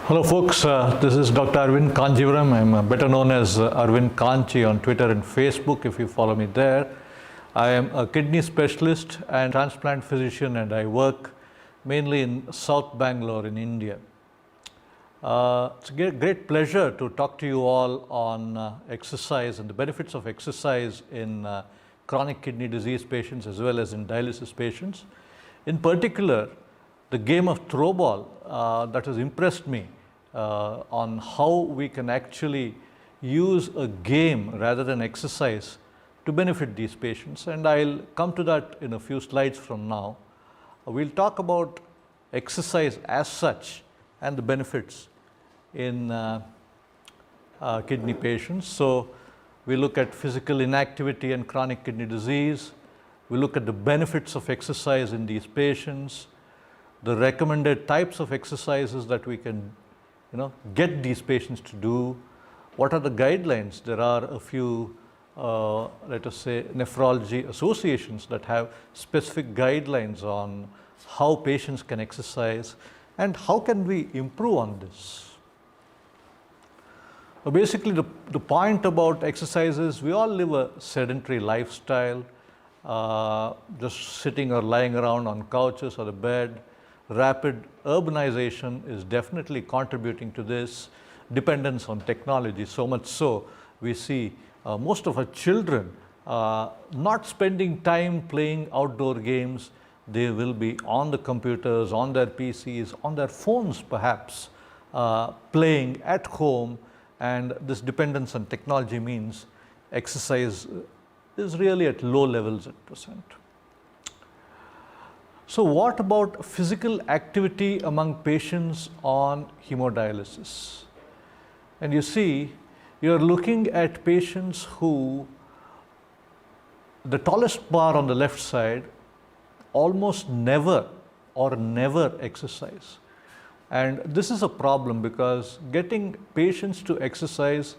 Hello folks, this is Dr. Arvind Conjeevaram. I'm better known as Arvind Kanchi on Twitter and Facebook if you follow me there. I am a kidney specialist and transplant physician, and I work mainly in South Bangalore in India. It's a great pleasure to talk to you all on exercise and the benefits of exercise in chronic kidney disease patients as well as in dialysis patients. In particular, the game of Throwball that has impressed me on how we can actually use a game rather than exercise to benefit these patients, and I'll come to that in a few slides from now. We'll talk about exercise as such and the benefits in kidney patients. So we look at physical inactivity and chronic kidney disease. We look at the benefits of exercise in these patients, the recommended types of exercises that we can get these patients to do. What are the guidelines? There are a few, let us say, nephrology associations that have specific guidelines on how patients can exercise and how can we improve on this. So basically, the point about exercise is we all live a sedentary lifestyle, just sitting or lying around on couches or the bed. Rapid urbanization is definitely contributing to this, dependence on technology, so much so we see most of our children not spending time playing outdoor games. They will be on the computers, on their PCs, on their phones perhaps, playing at home, and this dependence on technology means exercise is really at low levels at present. So what about physical activity among patients on hemodialysis? And you see, you're looking at patients who, the tallest bar on the left side, almost never or never exercise. And this is a problem because getting patients to exercise,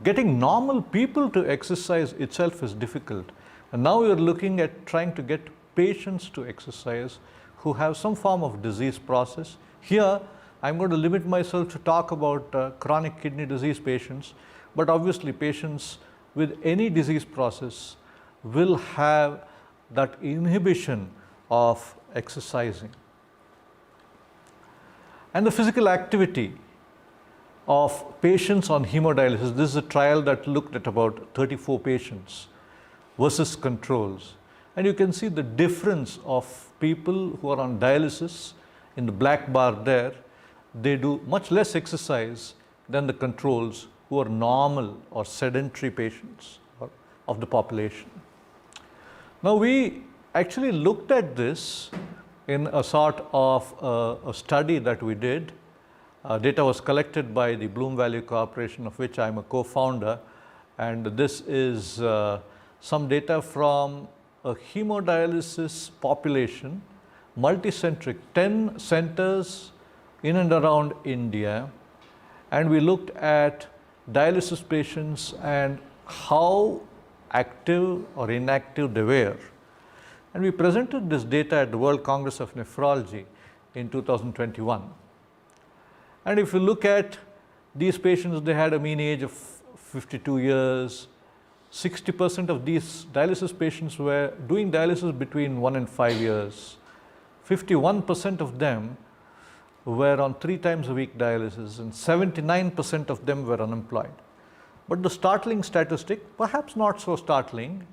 getting normal people to exercise itself is difficult. And now you're looking at trying to get patients to exercise who have some form of disease process. Here, I'm going to limit myself to talk about chronic kidney disease patients, but obviously patients with any disease process will have that inhibition of exercising. And the physical activity of patients on hemodialysis, this is a trial that looked at about 34 patients versus controls. And you can see the difference of people who are on dialysis in the black bar there. They do much less exercise than the controls who are normal or sedentary patients of the population. Now we actually looked at this in a sort of a study that we did. Data was collected by the Bloom Value Corporation, of which I'm a co-founder, and this is some data from a hemodialysis population, multicentric, 10 centers in and around India, and we looked at dialysis patients and how active or inactive they were. And we presented this data at the World Congress of Nephrology in 2021. And if you look at these patients, they had a mean age of 52 years. 60% of these dialysis patients were doing dialysis between 1 and 5 years. 51% of them were on 3 times a week dialysis, and 79% of them were unemployed. But the startling statistic, perhaps not so startling,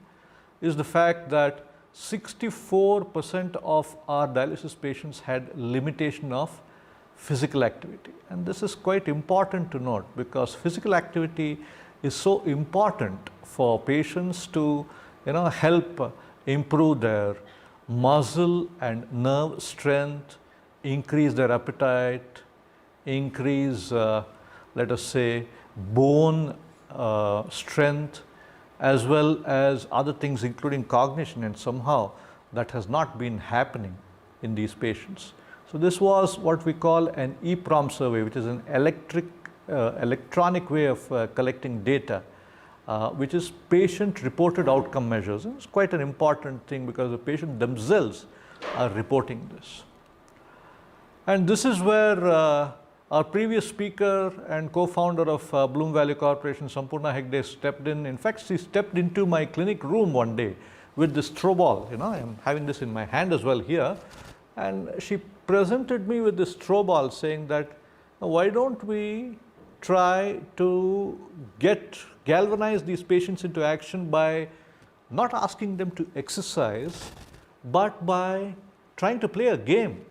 is the fact that 64% of our dialysis patients had limitation of physical activity. And this is quite important to note because physical activity is so important for patients to help improve their muscle and nerve strength, increase their appetite, increase let us say bone strength, as well as other things including cognition, and somehow that has not been happening in these patients. So this was what we call an EPROM survey, which is an electronic way of collecting data, which is patient-reported outcome measures. It's quite an important thing because the patient themselves are reporting this. And this is where Our previous speaker and co-founder of Bloom Valley Corporation, Sampurna Hegde, stepped in. In fact, she stepped into my clinic room one day with this Throwball. I'm having this in my hand as well here. And she presented me with this Throwball, saying that, why don't we try to galvanize these patients into action by not asking them to exercise, but by trying to play a game.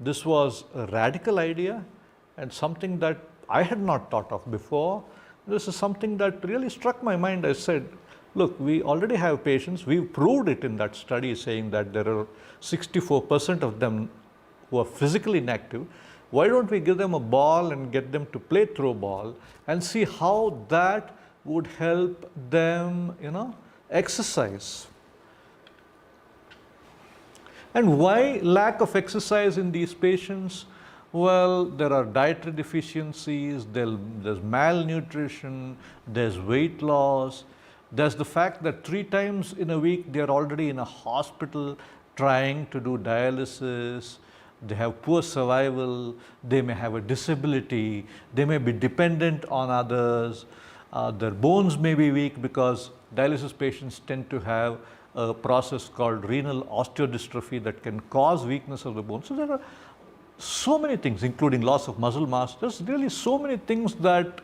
This was a radical idea and something that I had not thought of before. This is something that really struck my mind. I said, look, we already have patients. We've proved it in that study, saying that there are 64% of them who are physically inactive. Why don't we give them a ball and get them to play throw ball and see how that would help them, exercise. And why lack of exercise in these patients? Well, there are dietary deficiencies, there's malnutrition, there's weight loss, there's the fact that 3 times in a week they're already in a hospital trying to do dialysis, they have poor survival, they may have a disability, they may be dependent on others, their bones may be weak because dialysis patients tend to have a process called renal osteodystrophy that can cause weakness of the bone. So there are so many things, including loss of muscle mass. There's really so many things that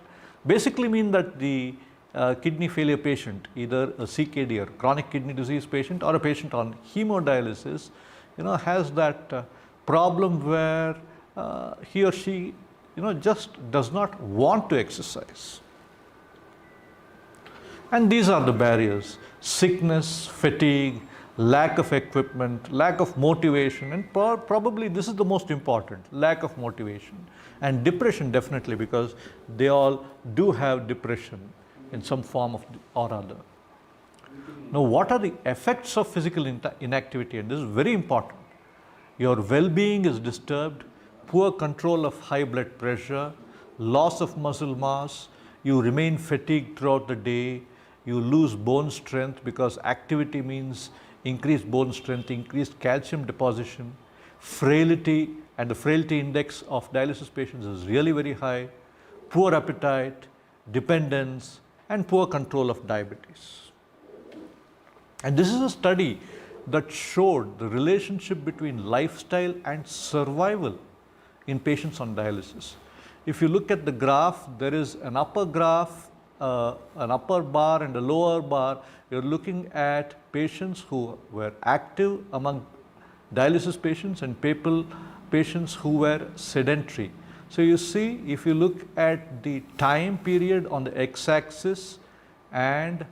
basically mean that the kidney failure patient, either a CKD or chronic kidney disease patient or a patient on hemodialysis, has that problem where he or she, just does not want to exercise. And these are the barriers: sickness, fatigue, lack of equipment, lack of motivation, and probably this is the most important, lack of motivation. And depression, definitely, because they all do have depression in some form or other. Now, what are the effects of physical inactivity? And this is very important. Your well-being is disturbed, poor control of high blood pressure, loss of muscle mass, you remain fatigued throughout the day, you lose bone strength because activity means increased bone strength, increased calcium deposition, frailty, and the frailty index of dialysis patients is really very high, poor appetite, dependence, and poor control of diabetes. And this is a study that showed the relationship between lifestyle and survival in patients on dialysis. If you look at the graph, there is an upper graph, an upper bar and a lower bar. You're looking at patients who were active among dialysis patients and patients who were sedentary. So you see, if you look at the time period on the x-axis and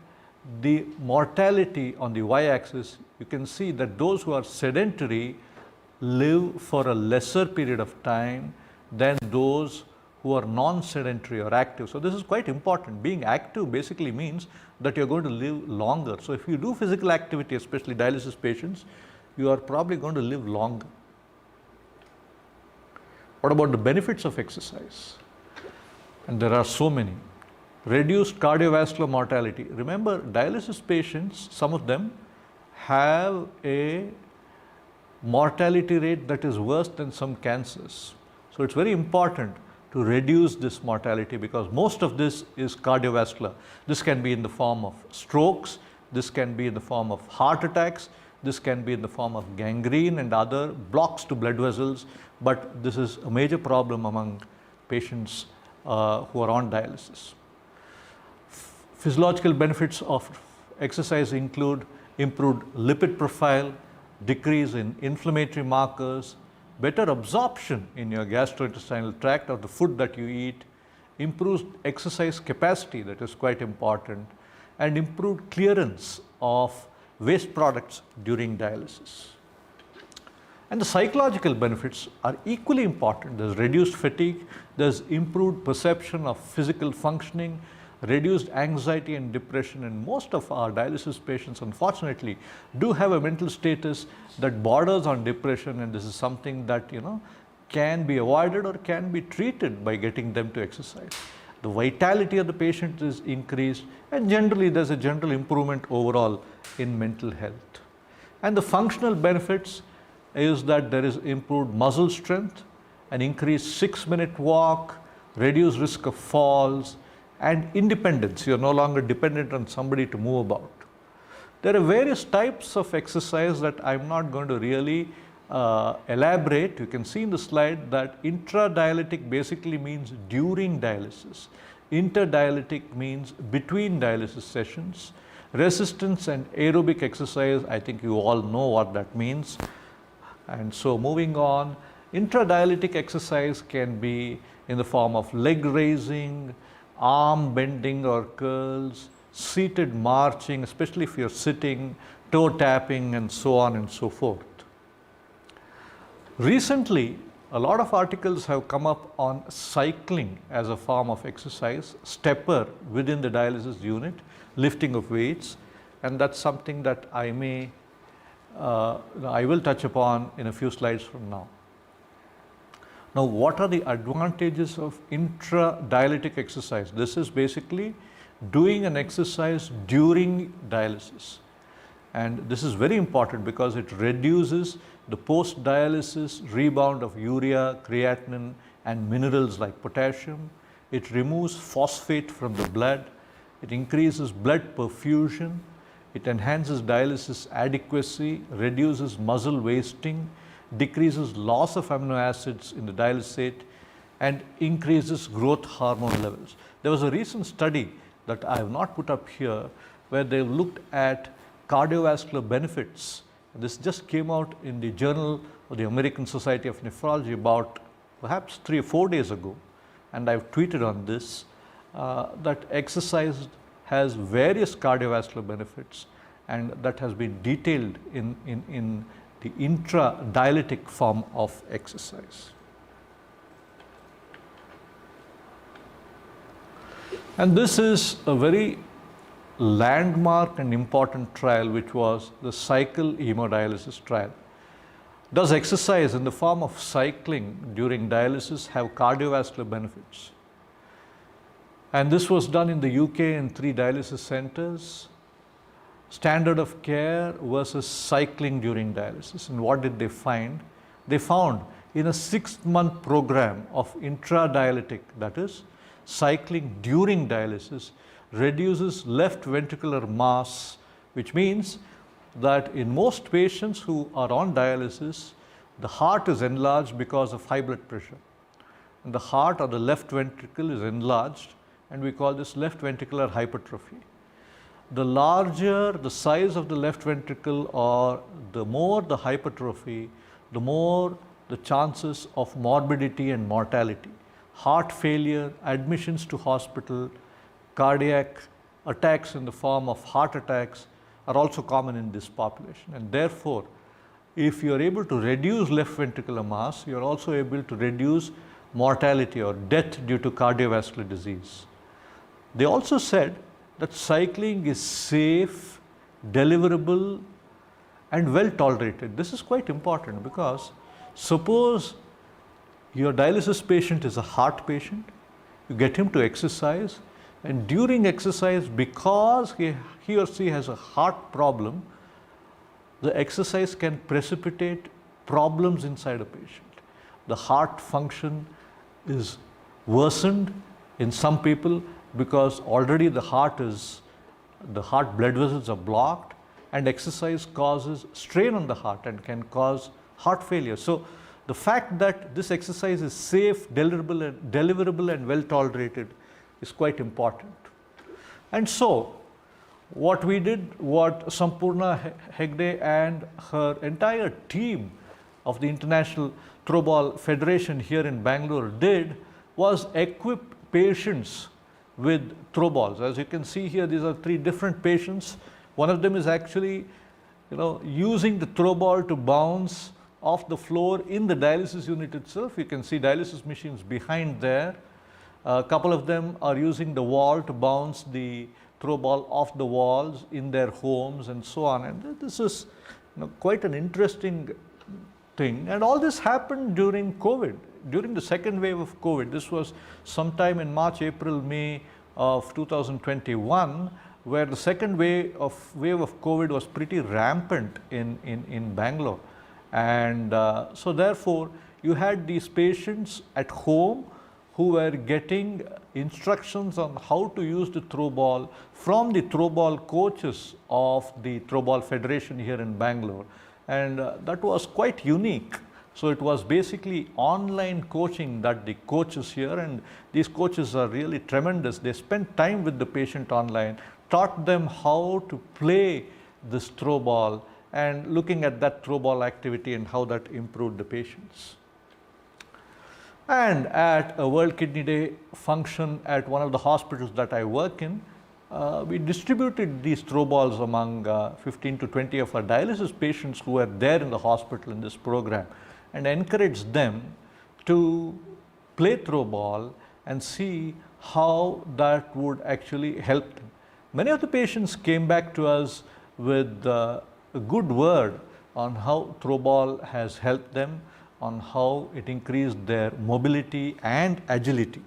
the mortality on the y-axis, you can see that those who are sedentary live for a lesser period of time than those who are non-sedentary or active. So this is quite important. Being active basically means that you're going to live longer. So if you do physical activity, especially dialysis patients, you are probably going to live longer. What about the benefits of exercise? And there are so many. Reduced cardiovascular mortality. Remember, dialysis patients, some of them have a mortality rate that is worse than some cancers. So it's very important to reduce this mortality because most of this is cardiovascular. This can be in the form of strokes, this can be in the form of heart attacks, this can be in the form of gangrene and other blocks to blood vessels, but this is a major problem among patients who are on dialysis. Physiological benefits of exercise include improved lipid profile, decrease in inflammatory markers, better absorption in your gastrointestinal tract of the food that you eat, improved exercise capacity, that is quite important, and improved clearance of waste products during dialysis. And the psychological benefits are equally important. There's reduced fatigue, there's improved perception of physical functioning, reduced anxiety and depression, and most of our dialysis patients unfortunately do have a mental status that borders on depression, and this is something that can be avoided or can be treated by getting them to exercise. The vitality of the patient is increased, and generally there's a general improvement overall in mental health. And the functional benefits is that there is improved muscle strength an increased 6-minute walk, reduced risk of falls, and independence. You're no longer dependent on somebody to move about. There are various types of exercise that I'm not going to really elaborate. You can see in the slide that intradialytic basically means during dialysis. Interdialytic means between dialysis sessions. Resistance and aerobic exercise, I think you all know what that means. And so moving on, intradialytic exercise can be in the form of leg raising, arm bending or curls, seated marching, especially if you're sitting, toe tapping, and so on and so forth. Recently, a lot of articles have come up on cycling as a form of exercise, stepper within the dialysis unit, lifting of weights, and that's something that I will touch upon in a few slides from now. Now, what are the advantages of intradialytic exercise? This is basically doing an exercise during dialysis. And this is very important because it reduces the post-dialysis rebound of urea, creatinine, and minerals like potassium. It removes phosphate from the blood. It increases blood perfusion. It enhances dialysis adequacy, reduces muscle wasting, decreases loss of amino acids in the dialysate, and increases growth hormone levels. There was a recent study that I have not put up here where they looked at cardiovascular benefits. This just came out in the Journal of the American Society of Nephrology about perhaps 3 or 4 days ago, and I've tweeted on this, that exercise has various cardiovascular benefits, and that has been detailed in the intradialytic form of exercise. And this is a very landmark and important trial, which was the cycle hemodialysis trial. Does exercise in the form of cycling during dialysis have cardiovascular benefits? And this was done in the UK in 3 dialysis centers. Standard of care versus cycling during dialysis. And what did they find? They found in a 6-month program of intradialytic, that is, cycling during dialysis, reduces left ventricular mass, which means that in most patients who are on dialysis, the heart is enlarged because of high blood pressure. And the heart or the left ventricle is enlarged, and we call this left ventricular hypertrophy. The larger the size of the left ventricle, or the more the hypertrophy, the more the chances of morbidity and mortality. Heart failure, admissions to hospital, cardiac attacks in the form of heart attacks are also common in this population. And therefore, if you are able to reduce left ventricular mass, you are also able to reduce mortality or death due to cardiovascular disease. They also said that cycling is safe, deliverable, and well tolerated. This is quite important because suppose your dialysis patient is a heart patient, you get him to exercise, and during exercise, because he or she has a heart problem, the exercise can precipitate problems inside a patient. The heart function is worsened in some people because already the heart blood vessels are blocked, and exercise causes strain on the heart and can cause heart failure. So the fact that this exercise is safe, deliverable and well tolerated is quite important. And so what we did, what Sampurna Hegde and her entire team of the International Throwball Federation here in Bangalore did, was equip patients with throwballs. As you can see here, these are 3 different patients. One of them is actually, using the throwball to bounce off the floor in the dialysis unit itself. You can see dialysis machines behind there. A couple of them are using the wall to bounce the throwball off the walls in their homes and so on. And this is quite an interesting thing. And all this happened during COVID, during the second wave of COVID. This was sometime in March, April, May of 2021, where the second wave of COVID was pretty rampant in Bangalore. And so therefore, you had these patients at home who were getting instructions on how to use the Throwball from the Throwball coaches of the Throwball Federation here in Bangalore, and that was quite unique. So it was basically online coaching that the coaches here, and these coaches are really tremendous. They spent time with the patient online, taught them how to play this Throwball, and looking at that Throwball activity and how that improved the patients. And at a World Kidney Day function at one of the hospitals that I work in, we distributed these Throwballs among 15 to 20 of our dialysis patients who were there in the hospital in this program, and encouraged them to play Throwball and see how that would actually help them. Many of the patients came back to us with a good word on how Throwball has helped them, on how it increased their mobility and agility.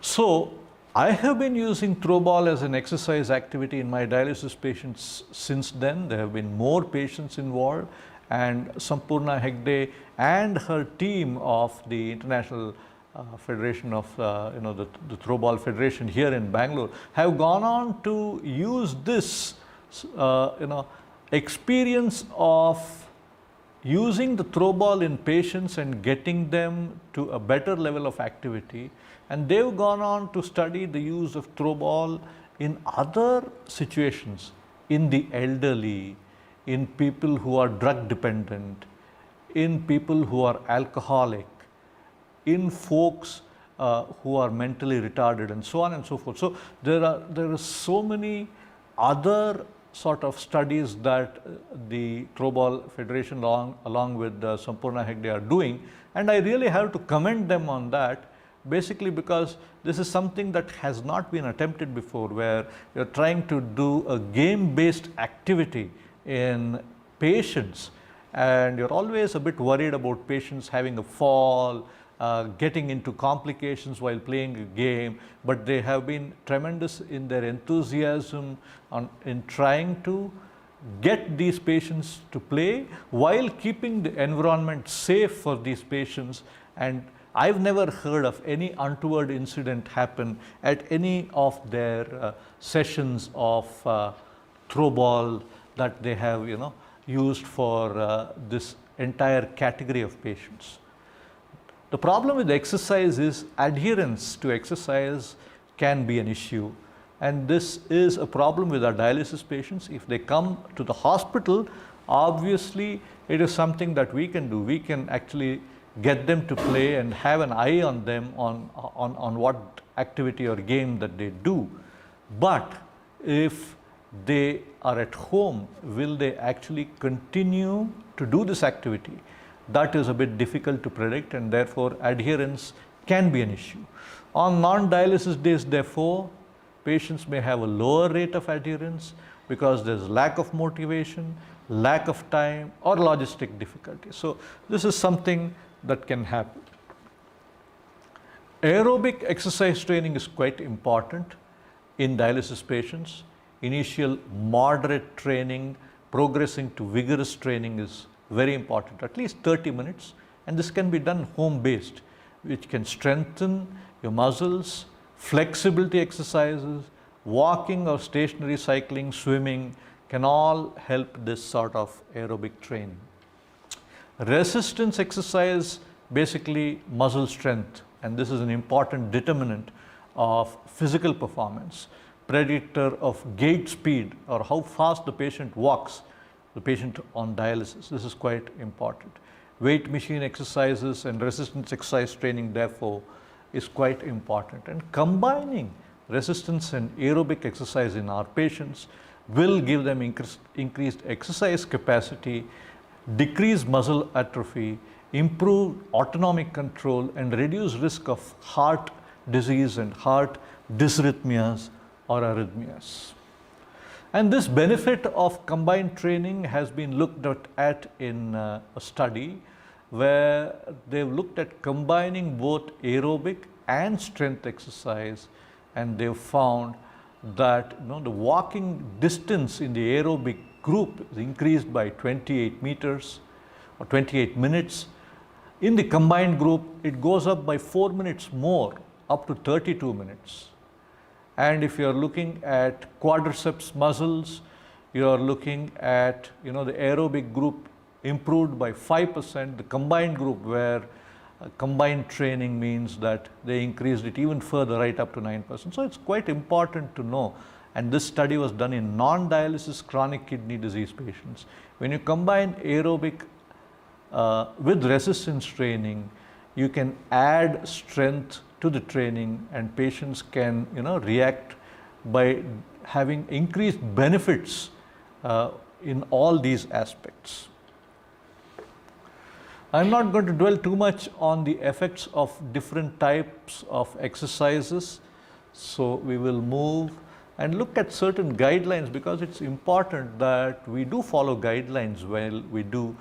So I have been using Throwball as an exercise activity in my dialysis patients since then. There have been more patients involved, and Sampurna Hegde and her team of the International Federation of the Throwball Federation here in Bangalore have gone on to use this experience of using the Throwball in patients and getting them to a better level of activity, and they've gone on to study the use of Throwball in other situations, in the elderly, in people who are drug dependent, in people who are alcoholic, in folks who are mentally retarded, and so on and so forth. So there are so many other sort of studies that the Throwball Federation along with Sampurna Hegde are doing, and I really have to commend them on that, basically because this is something that has not been attempted before, where you're trying to do a game-based activity in patients, and you're always a bit worried about patients having a fall, getting into complications while playing a game, but they have been tremendous in their enthusiasm in trying to get these patients to play while keeping the environment safe for these patients. And I've never heard of any untoward incident happen at any of their sessions of Throwball that they have used for this entire category of patients. The problem with exercise is adherence to exercise can be an issue, and this is a problem with our dialysis patients. If they come to the hospital, obviously it is something that we can do. We can actually get them to play and have an eye on them on what activity or game that they do. But if they are at home, will they actually continue to do this activity? That is a bit difficult to predict, and therefore adherence can be an issue. On non-dialysis days, therefore, patients may have a lower rate of adherence because there is lack of motivation, lack of time, or logistic difficulty. So this is something that can happen. Aerobic exercise training is quite important in dialysis patients. Initial moderate training, progressing to vigorous training is very important, at least 30 minutes, and this can be done home-based, which can strengthen your muscles, flexibility exercises, walking or stationary cycling, swimming can all help this sort of aerobic training. Resistance exercise, basically muscle strength, and this is an important determinant of physical performance, predictor of gait speed or how fast the patient walks, the patient on dialysis. This is quite important. Weight machine exercises and resistance exercise training, therefore, is quite important. And combining resistance and aerobic exercise in our patients will give them increased exercise capacity, decrease muscle atrophy, improve autonomic control, and reduce risk of heart disease and heart dysrhythmias or arrhythmias. And this benefit of combined training has been looked at in a study where they've looked at combining both aerobic and strength exercise, and they've found that the walking distance in the aerobic group is increased by 28 meters, or 28 minutes. In the combined group, it goes up by 4 minutes more, up to 32 minutes. And if you are looking at quadriceps muscles, you are looking at the aerobic group improved by 5%, the combined group where combined training means that they increased it even further, right up to 9%. So it's quite important to know, and this study was done in non-dialysis chronic kidney disease patients. When you combine aerobic with resistance training, you can add strength to the training, and patients can react by having increased benefits in all these aspects. I'm not going to dwell too much on the effects of different types of exercises, so we will move and look at certain guidelines, because it's important that we do follow guidelines while we do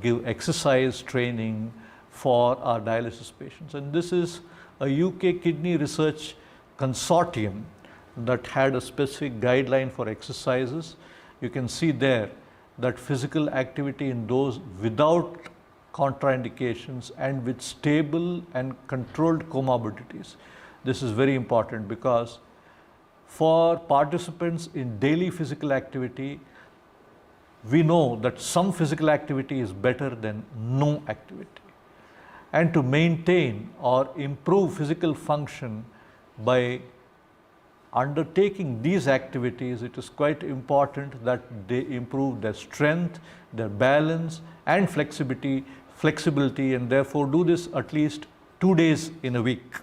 give exercise training for our dialysis patients. And this is a UK Kidney Research Consortium that had a specific guideline for exercises. You can see there that physical activity in those without contraindications and with stable and controlled comorbidities. This is very important, because for participants in daily physical activity, we know that some physical activity is better than no activity. And to maintain or improve physical function by undertaking these activities, it is quite important that they improve their strength, their balance and flexibility, and therefore do this at least 2 days in a week.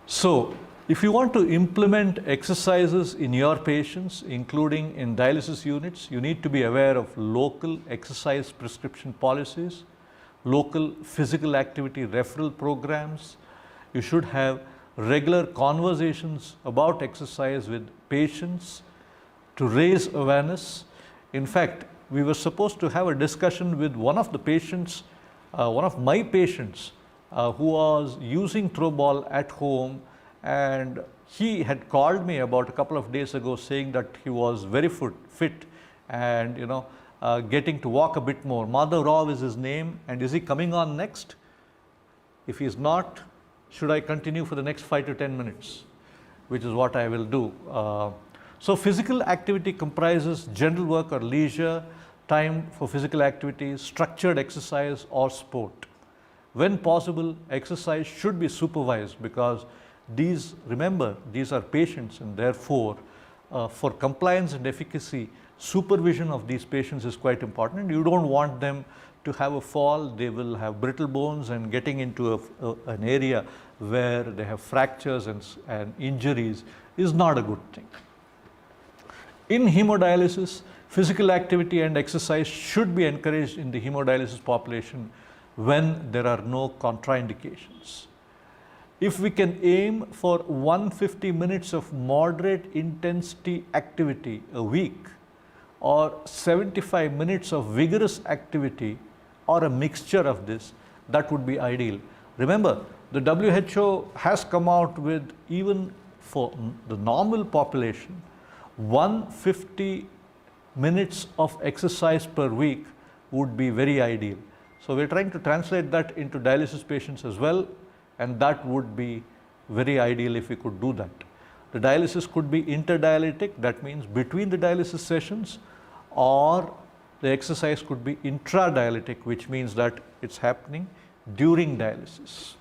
So, if you want to implement exercises in your patients, including in dialysis units, you need to be aware of local exercise prescription policies, local physical activity referral programs. You should have regular conversations about exercise with patients to raise awareness. In fact, we were supposed to have a discussion with one of the patients, one of my patients, who was using Throwball at home, and he had called me about a couple of days ago saying that he was very fit and getting to walk a bit more. Madhav is his name, and is he coming on next? If he is not, should I continue for the next 5 to 10 minutes, which is what I will do. So physical activity comprises general work or leisure time for physical activities, structured exercise or sport. When possible, exercise should be supervised, because remember, these are patients, and therefore for compliance and efficacy, supervision of these patients is quite important. You don't want them to have a fall. They will have brittle bones, and getting into an area where they have fractures and injuries is not a good thing. In hemodialysis, physical activity and exercise should be encouraged in the hemodialysis population when there are no contraindications. If we can aim for 150 minutes of moderate intensity activity a week, or 75 minutes of vigorous activity, or a mixture of this, that would be ideal. Remember, the WHO has come out with, even for the normal population, 150 minutes of exercise per week would be very ideal. So we're trying to translate that into dialysis patients as well, and that would be very ideal if we could do that. The dialysis could be interdialytic, that means between the dialysis sessions, or the exercise could be intradialytic, which means that it's happening during dialysis.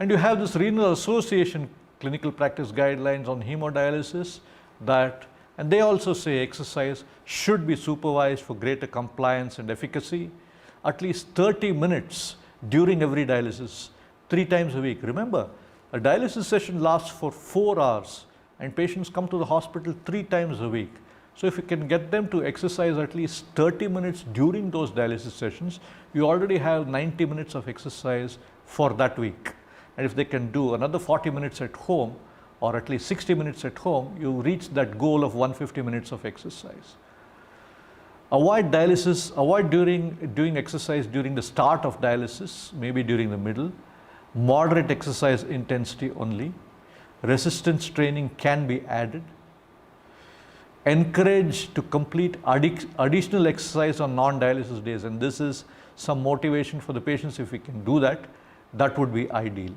And you have this Renal Association clinical practice guidelines on hemodialysis and they also say exercise should be supervised for greater compliance and efficacy, at least 30 minutes during every dialysis, 3 times a week. Remember, a dialysis session lasts for 4 hours, and patients come to the hospital 3 times a week. So if you can get them to exercise at least 30 minutes during those dialysis sessions, you already have 90 minutes of exercise for that week. And if they can do another 40 minutes at home, or at least 60 minutes at home, you reach that goal of 150 minutes of exercise. Avoid dialysis, avoid doing exercise during the start of dialysis, maybe during the middle. Moderate exercise intensity only. Resistance training can be added. encouraged to complete additional exercise on non-dialysis days, and this is some motivation for the patients. If we can do that, that would be ideal.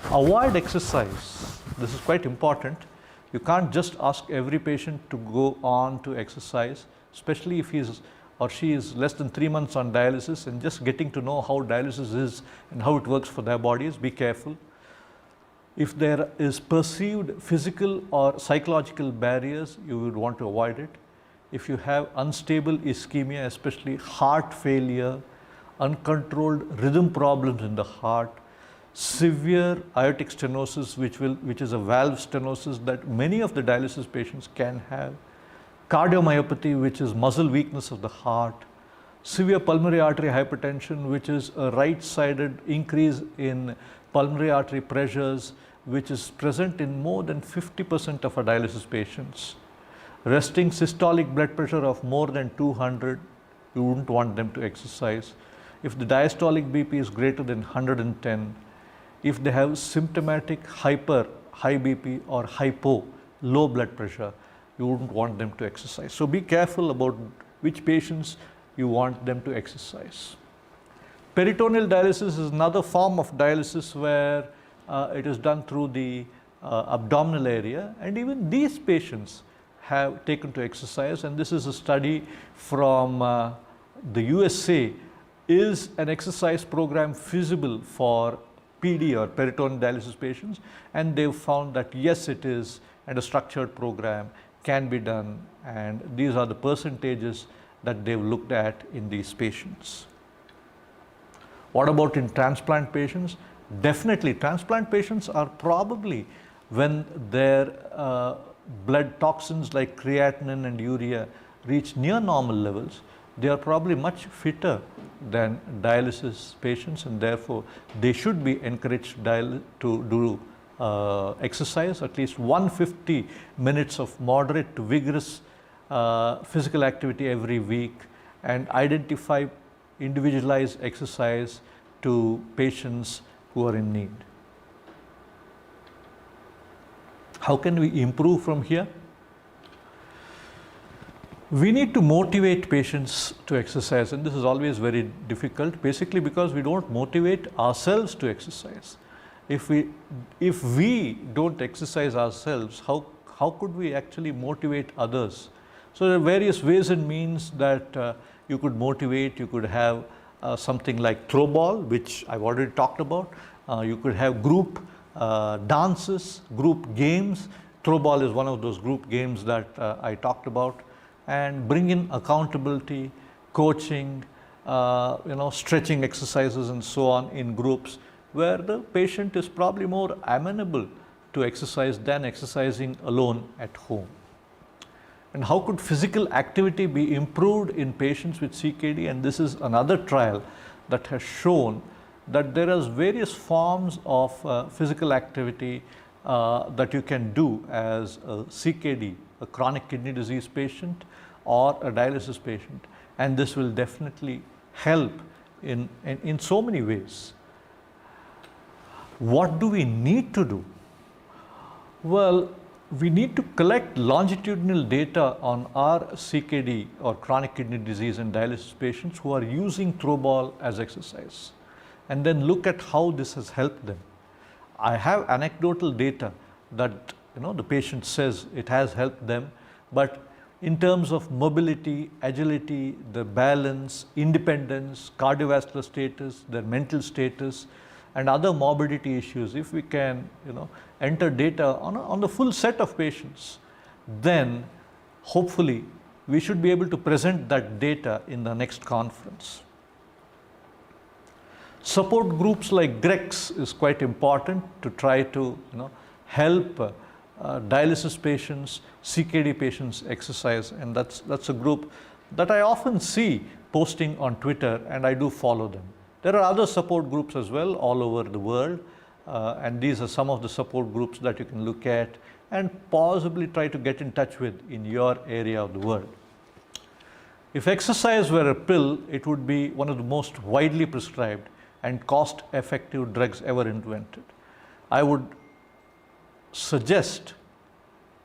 Avoid exercise. This is quite important. You can't just ask every patient to go on to exercise, especially if he or she is less than 3 months on dialysis and just getting to know how dialysis is and how it works for their bodies. Be careful. If there is perceived physical or psychological barriers, you would want to avoid it. If you have unstable ischemia, especially heart failure, uncontrolled rhythm problems in the heart, severe aortic stenosis, which is a valve stenosis that many of the dialysis patients can have, cardiomyopathy, which is muscle weakness of the heart, severe pulmonary artery hypertension, which is a right-sided increase in pulmonary artery pressures, which is present in more than 50% of our dialysis patients. Resting systolic blood pressure of more than 200, you wouldn't want them to exercise. If the diastolic BP is greater than 110, if they have symptomatic high BP or hypo, low blood pressure, you wouldn't want them to exercise. So be careful about which patients you want them to exercise. Peritoneal dialysis is another form of dialysis where it is done through the abdominal area, and even these patients have taken to exercise, and this is a study from the USA. Is an exercise program feasible for PD or peritoneal dialysis patients? And they've found that yes, it is, and a structured program can be done, and these are the percentages that they've looked at in these patients. What about in transplant patients? Definitely, transplant patients are probably, when their blood toxins like creatinine and urea reach near normal levels, they are probably much fitter than dialysis patients, and therefore they should be encouraged to do exercise, at least 150 minutes of moderate to vigorous physical activity every week, and identify individualized exercise to patients who are in need. How can we improve from here? We need to motivate patients to exercise, and this is always very difficult, basically because we don't motivate ourselves to exercise. If we don't exercise ourselves, how could we actually motivate others? So there are various ways and means that you could motivate. You could have something like Throwball, which I've already talked about. You could have group dances, group games. Throwball is one of those group games that I talked about. And bring in accountability, coaching, stretching exercises and so on in groups, where the patient is probably more amenable to exercise than exercising alone at home. And how could physical activity be improved in patients with CKD? And this is another trial that has shown that there are various forms of physical activity that you can do as a CKD, a chronic kidney disease patient, or a dialysis patient, and this will definitely help in so many ways. What do we need to do? Well, we need to collect longitudinal data on our CKD or chronic kidney disease and dialysis patients who are using Throwball as exercise, and then look at how this has helped them. I have anecdotal data that the patient says it has helped them, but in terms of mobility, agility, the balance, independence, cardiovascular status, their mental status, and other morbidity issues, if we can enter data on the full set of patients, then hopefully we should be able to present that data in the next conference. Support groups like GREX is quite important to try to help dialysis patients, CKD patients exercise, and that's a group that I often see posting on Twitter, and I do follow them. There are other support groups as well all over the world, and these are some of the support groups that you can look at and possibly try to get in touch with in your area of the world. If exercise were a pill, it would be one of the most widely prescribed and cost-effective drugs ever invented. I would suggest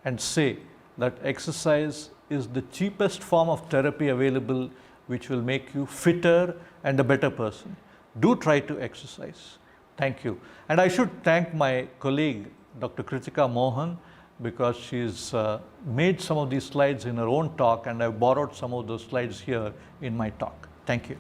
and say that exercise is the cheapest form of therapy available which will make you fitter and a better person. Do try to exercise. Thank you. And I should thank my colleague, Dr. Kritika Mohan, because she's made some of these slides in her own talk, and I've borrowed some of those slides here in my talk. Thank you.